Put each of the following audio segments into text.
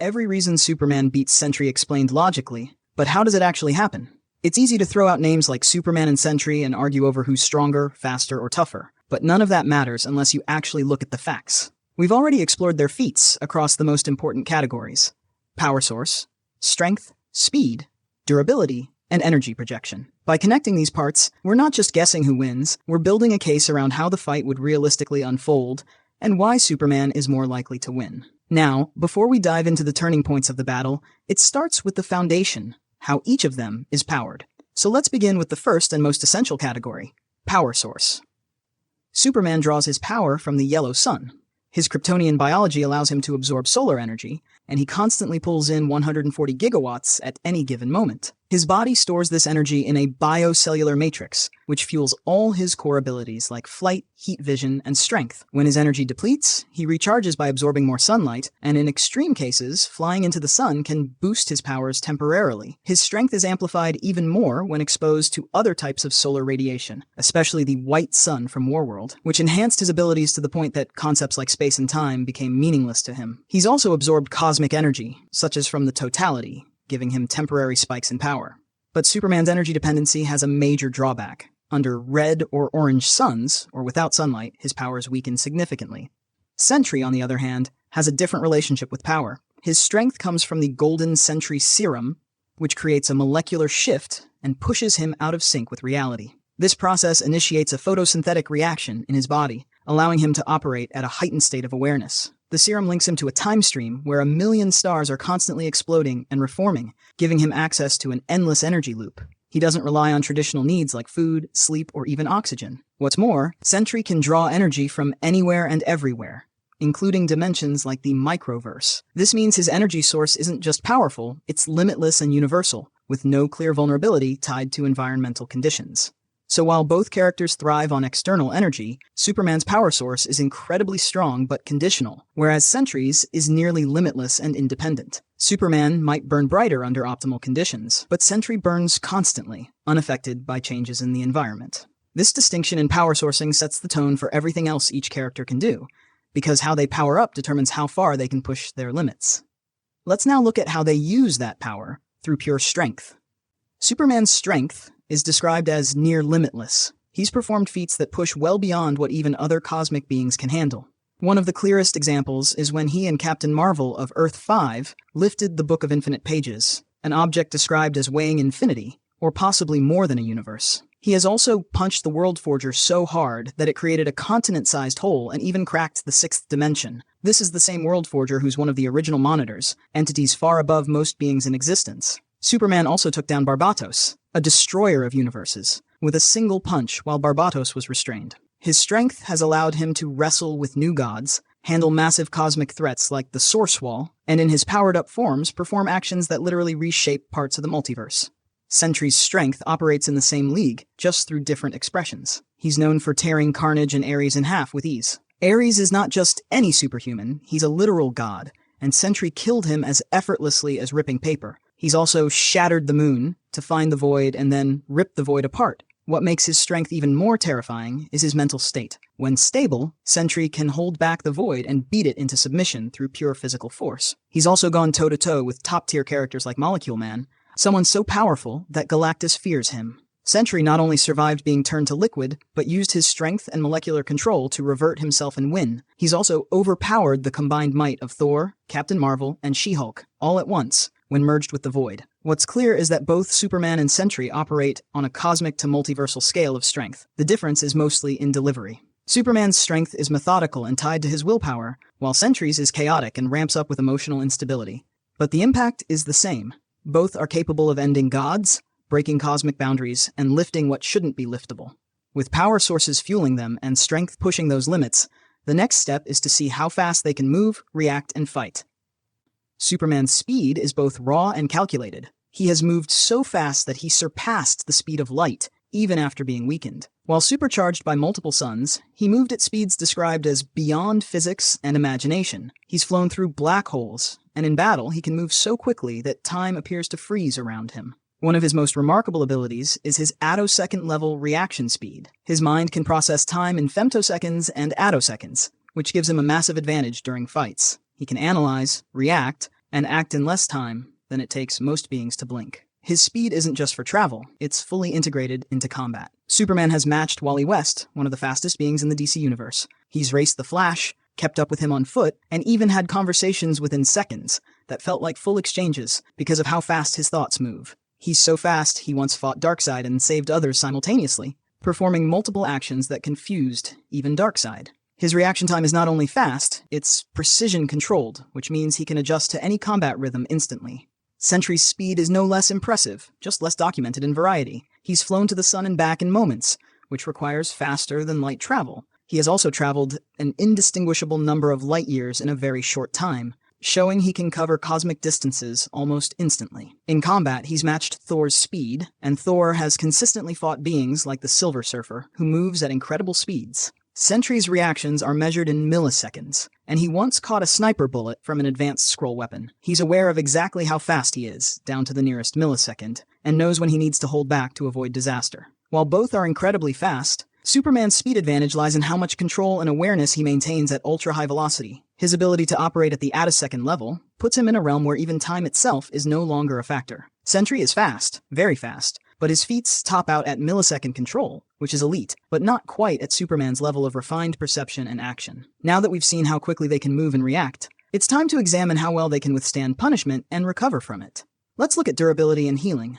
every reason Superman beats Sentry explained logically, but how does it actually happen? It's easy to throw out names like Superman and Sentry and argue over who's stronger, faster, or tougher, but none of that matters unless you actually look at the facts. We've already explored their feats across the most important categories: power source, strength, speed, durability, and energy projection. By connecting these parts, we're not just guessing who wins, we're building a case around how the fight would realistically unfold and why Superman is more likely to win. Now, before we dive into the turning points of the battle, it starts with the foundation, how each of them is powered. So let's begin with the first and most essential category: power source. Superman draws his power from the yellow sun. His Kryptonian biology allows him to absorb solar energy, and he constantly pulls in 140 gigawatts at any given moment. His body stores this energy in a biocellular matrix, which fuels all his core abilities like flight, heat vision, and strength. When his energy depletes, he recharges by absorbing more sunlight, and in extreme cases, flying into the sun can boost his powers temporarily. His strength is amplified even more when exposed to other types of solar radiation, especially the white sun from Warworld, which enhanced his abilities to the point that concepts like space and time became meaningless to him. He's also absorbed cosmic energy, such as from the totality, giving him temporary spikes in power. But Superman's energy dependency has a major drawback. Under red or orange suns, or without sunlight, his powers weaken significantly. Sentry, on the other hand, has a different relationship with power. His strength comes from the golden Sentry serum, which creates a molecular shift and pushes him out of sync with reality. This process initiates a photosynthetic reaction in his body, allowing him to operate at a heightened state of awareness. The serum links him to a time stream where 1,000,000 stars are constantly exploding and reforming, giving him access to an endless energy loop. He doesn't rely on traditional needs like food, sleep, or even oxygen. What's more, Sentry can draw energy from anywhere and everywhere, including dimensions like the microverse. This means his energy source isn't just powerful, it's limitless and universal, with no clear vulnerability tied to environmental conditions. So while both characters thrive on external energy, Superman's power source is incredibly strong but conditional, whereas Sentry's is nearly limitless and independent. Superman might burn brighter under optimal conditions, but Sentry burns constantly, unaffected by changes in the environment. This distinction in power sourcing sets the tone for everything else each character can do, because how they power up determines how far they can push their limits. Let's now look at how they use that power through pure strength. Superman's strength is described as near limitless. He's performed feats that push well beyond what even other cosmic beings can handle. One of the clearest examples is when he and Captain Marvel of Earth 5 lifted the Book of Infinite Pages, an object described as weighing infinity, or possibly more than a universe. He has also punched the World Forger so hard that it created a continent-sized hole and even cracked the sixth dimension. This is the same World Forger who's one of the original monitors, entities far above most beings in existence. Superman also took down Barbatos, a destroyer of universes, with a single punch while Barbatos was restrained. His strength has allowed him to wrestle with new gods, handle massive cosmic threats like the Source Wall, and in his powered-up forms perform actions that literally reshape parts of the multiverse. Sentry's strength operates in the same league, just through different expressions. He's known for tearing Carnage and Ares in half with ease. Ares is not just any superhuman, he's a literal god, and Sentry killed him as effortlessly as ripping paper. He's also shattered the moon to find the void and then rip the void apart. What makes his strength even more terrifying is his mental state. When stable, Sentry can hold back the void and beat it into submission through pure physical force. He's also gone toe-to-toe with top-tier characters like Molecule Man, someone so powerful that Galactus fears him. Sentry not only survived being turned to liquid, but used his strength and molecular control to revert himself and win. He's also overpowered the combined might of Thor, Captain Marvel, and She-Hulk, all at once, when merged with the Void. What's clear is that both Superman and Sentry operate on a cosmic to multiversal scale of strength. The difference is mostly in delivery. Superman's strength is methodical and tied to his willpower, while Sentry's is chaotic and ramps up with emotional instability. But the impact is the same. Both are capable of ending gods, breaking cosmic boundaries, and lifting what shouldn't be liftable. With power sources fueling them and strength pushing those limits, the next step is to see how fast they can move, react, and fight. Superman's speed is both raw and calculated. He has moved so fast that he surpassed the speed of light, even after being weakened. While supercharged by multiple suns, he moved at speeds described as beyond physics and imagination. He's flown through black holes, and in battle he can move so quickly that time appears to freeze around him. One of his most remarkable abilities is his attosecond-level reaction speed. His mind can process time in femtoseconds and attoseconds, which gives him a massive advantage during fights. He can analyze, react, and act in less time than it takes most beings to blink. His speed isn't just for travel, it's fully integrated into combat. Superman has matched Wally West, one of the fastest beings in the DC universe. He's raced the Flash, kept up with him on foot, and even had conversations within seconds that felt like full exchanges because of how fast his thoughts move. He's so fast, he once fought Darkseid and saved others simultaneously, performing multiple actions that confused even Darkseid. His reaction time is not only fast, it's precision-controlled, which means he can adjust to any combat rhythm instantly. Sentry's speed is no less impressive, just less documented in Variety. He's flown to the sun and back in moments, which requires faster-than-light travel. He has also traveled an indistinguishable number of light years in a very short time, showing he can cover cosmic distances almost instantly. In combat, he's matched Thor's speed, and Thor has consistently fought beings like the Silver Surfer, who moves at incredible speeds. Sentry's reactions are measured in milliseconds, and he once caught a sniper bullet from an advanced scroll weapon. He's aware of exactly how fast he is, down to the nearest millisecond, and knows when he needs to hold back to avoid disaster. While both are incredibly fast, Superman's speed advantage lies in how much control and awareness he maintains at ultra-high velocity. His ability to operate at the attosecond level puts him in a realm where even time itself is no longer a factor. Sentry is fast, very fast, but his feats top out at millisecond control, which is elite, but not quite at Superman's level of refined perception and action. Now that we've seen how quickly they can move and react, it's time to examine how well they can withstand punishment and recover from it. Let's look at durability and healing.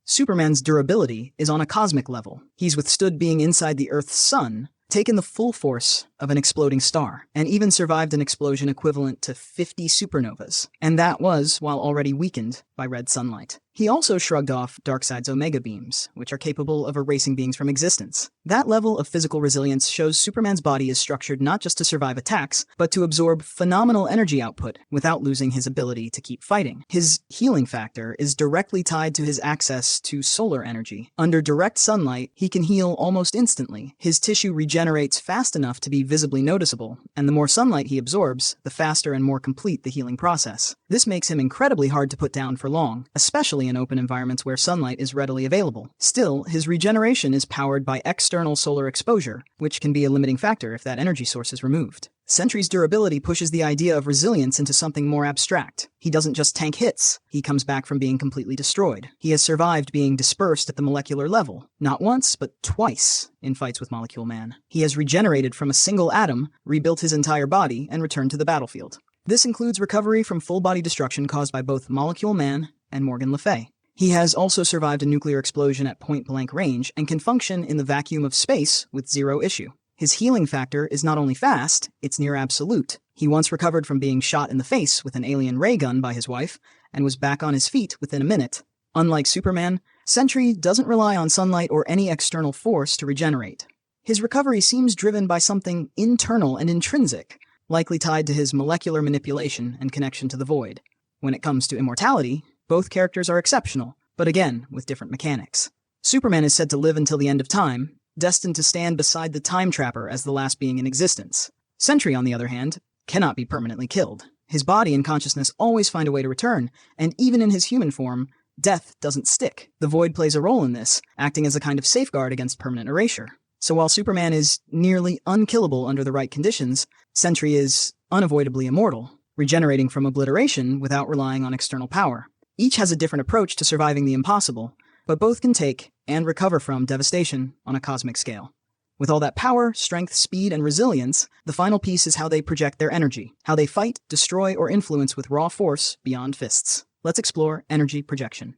Superman's durability is on a cosmic level. He's withstood being inside the Earth's sun, taken the full force of an exploding star, and even survived an explosion equivalent to 50 supernovas. And that was while already weakened by red sunlight. He also shrugged off Darkseid's Omega beams, which are capable of erasing beings from existence. That level of physical resilience shows Superman's body is structured not just to survive attacks, but to absorb phenomenal energy output without losing his ability to keep fighting. His healing factor is directly tied to his access to solar energy. Under direct sunlight, he can heal almost instantly. His tissue regenerates fast enough to be visibly noticeable, and the more sunlight he absorbs, the faster and more complete the healing process. This makes him incredibly hard to put down for long, especially in open environments where sunlight is readily available. Still, his regeneration is powered by external solar exposure, which can be a limiting factor if that energy source is removed. Sentry's durability pushes the idea of resilience into something more abstract. He doesn't just tank hits, he comes back from being completely destroyed. He has survived being dispersed at the molecular level, not once, but twice in fights with Molecule Man. He has regenerated from a single atom, rebuilt his entire body, and returned to the battlefield. This includes recovery from full-body destruction caused by both Molecule Man and Morgan Le Fay. He has also survived a nuclear explosion at point-blank range and can function in the vacuum of space with zero issue. His healing factor is not only fast, it's near absolute. He once recovered from being shot in the face with an alien ray gun by his wife and was back on his feet within a minute. Unlike Superman, Sentry doesn't rely on sunlight or any external force to regenerate. His recovery seems driven by something internal and intrinsic, likely tied to his molecular manipulation and connection to the void. When it comes to immortality, both characters are exceptional, but again, with different mechanics. Superman is said to live until the end of time, destined to stand beside the Time Trapper as the last being in existence. Sentry, on the other hand, cannot be permanently killed. His body and consciousness always find a way to return, and even in his human form, death doesn't stick. The void plays a role in this, acting as a kind of safeguard against permanent erasure. So while Superman is nearly unkillable under the right conditions, Sentry is unavoidably immortal, regenerating from obliteration without relying on external power. Each has a different approach to surviving the impossible, but both can take and recover from devastation on a cosmic scale. With all that power, strength, speed, and resilience, the final piece is how they project their energy, how they fight, destroy, or influence with raw force beyond fists. Let's explore energy projection.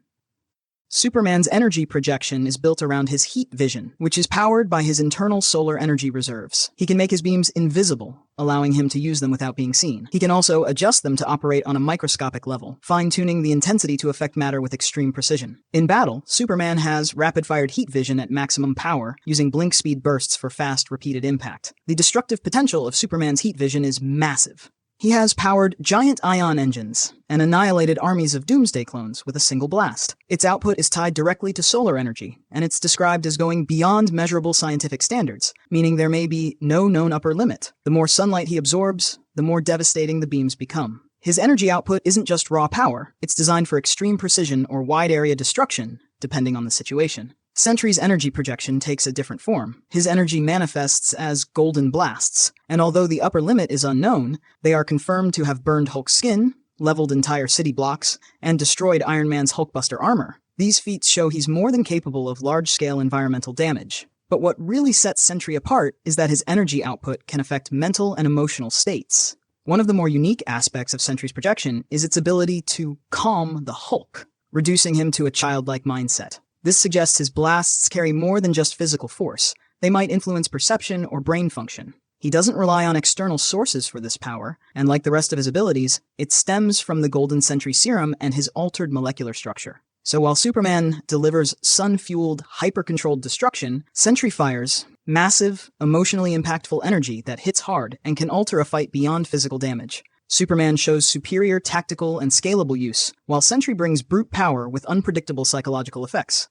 Superman's energy projection is built around his heat vision, which is powered by his internal solar energy reserves. He can make his beams invisible, allowing him to use them without being seen. He can also adjust them to operate on a microscopic level, fine-tuning the intensity to affect matter with extreme precision. In battle, Superman has rapid-fired heat vision at maximum power, using blink-speed bursts for fast, repeated impact. The destructive potential of Superman's heat vision is massive. He has powered giant ion engines and annihilated armies of Doomsday clones with a single blast. Its output is tied directly to solar energy, and it's described as going beyond measurable scientific standards, meaning there may be no known upper limit. The more sunlight he absorbs, the more devastating the beams become. His energy output isn't just raw power, it's designed for extreme precision or wide-area destruction, depending on the situation. Sentry's energy projection takes a different form. His energy manifests as golden blasts, and although the upper limit is unknown, they are confirmed to have burned Hulk's skin, leveled entire city blocks, and destroyed Iron Man's Hulkbuster armor. These feats show he's more than capable of large-scale environmental damage. But what really sets Sentry apart is that his energy output can affect mental and emotional states. One of the more unique aspects of Sentry's projection is its ability to calm the Hulk, reducing him to a childlike mindset. This suggests his blasts carry more than just physical force. They might influence perception or brain function. He doesn't rely on external sources for this power, and like the rest of his abilities, it stems from the Golden Sentry Serum and his altered molecular structure. So while Superman delivers sun-fueled, hyper-controlled destruction, Sentry fires massive, emotionally impactful energy that hits hard and can alter a fight beyond physical damage. Superman shows superior tactical and scalable use, while Sentry brings brute power with unpredictable psychological effects.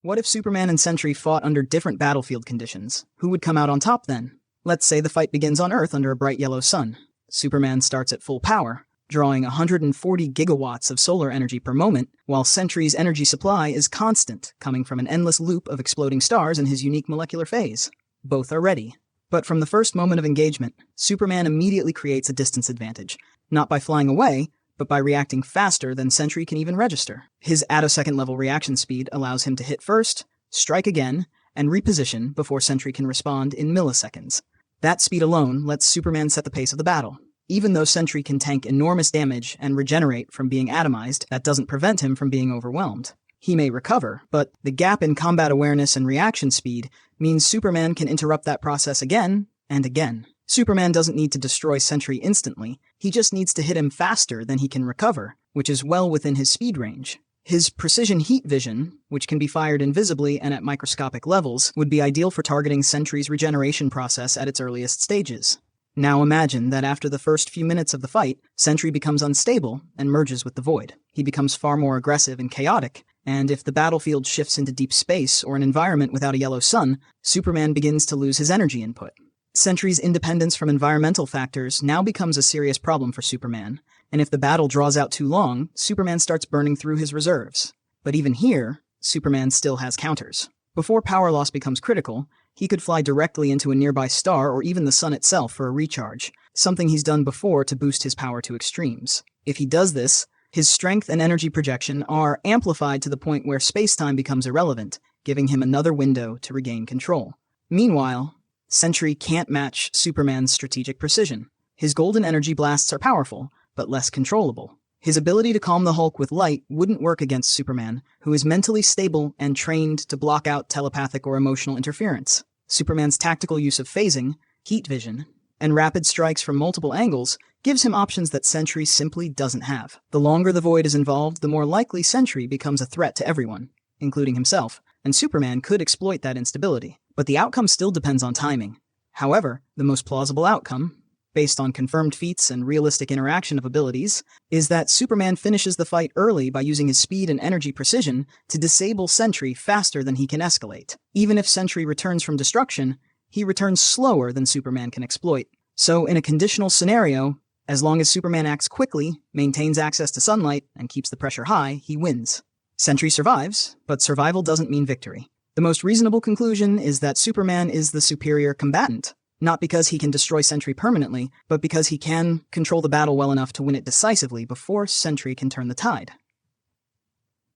What if Superman and Sentry fought under different battlefield conditions? Who would come out on top then? Let's say the fight begins on Earth under a bright yellow sun. Superman starts at full power, drawing 140 gigawatts of solar energy per moment, while Sentry's energy supply is constant, coming from an endless loop of exploding stars in his unique molecular phase. Both are ready. But from the first moment of engagement, Superman immediately creates a distance advantage, not by flying away, but by reacting faster than Sentry can even register. His attosecond-level reaction speed allows him to hit first, strike again, and reposition before Sentry can respond in milliseconds. That speed alone lets Superman set the pace of the battle. Even though Sentry can tank enormous damage and regenerate from being atomized, that doesn't prevent him from being overwhelmed. He may recover, but the gap in combat awareness and reaction speed means Superman can interrupt that process again and again. Superman doesn't need to destroy Sentry instantly, he just needs to hit him faster than he can recover, which is well within his speed range. His precision heat vision, which can be fired invisibly and at microscopic levels, would be ideal for targeting Sentry's regeneration process at its earliest stages. Now imagine that after the first few minutes of the fight, Sentry becomes unstable and merges with the void. He becomes far more aggressive and chaotic, and if the battlefield shifts into deep space or an environment without a yellow sun, Superman begins to lose his energy input. Sentry's independence from environmental factors now becomes a serious problem for Superman, and if the battle draws out too long, Superman starts burning through his reserves. But even here, Superman still has counters. Before power loss becomes critical, he could fly directly into a nearby star or even the sun itself for a recharge, something he's done before to boost his power to extremes. If he does this, his strength and energy projection are amplified to the point where space-time becomes irrelevant, giving him another window to regain control. Meanwhile, Sentry can't match Superman's strategic precision. His golden energy blasts are powerful, but less controllable. His ability to calm the Hulk with light wouldn't work against Superman, who is mentally stable and trained to block out telepathic or emotional interference. Superman's tactical use of phasing, heat vision, and rapid strikes from multiple angles gives him options that Sentry simply doesn't have. The longer the void is involved, the more likely Sentry becomes a threat to everyone, including himself, and Superman could exploit that instability. But the outcome still depends on timing. However, the most plausible outcome, based on confirmed feats and realistic interaction of abilities, is that Superman finishes the fight early by using his speed and energy precision to disable Sentry faster than he can escalate. Even if Sentry returns from destruction, he returns slower than Superman can exploit. So in a conditional scenario, as long as Superman acts quickly, maintains access to sunlight, and keeps the pressure high, he wins. Sentry survives, but survival doesn't mean victory. The most reasonable conclusion is that Superman is the superior combatant, not because he can destroy Sentry permanently, but because he can control the battle well enough to win it decisively before Sentry can turn the tide.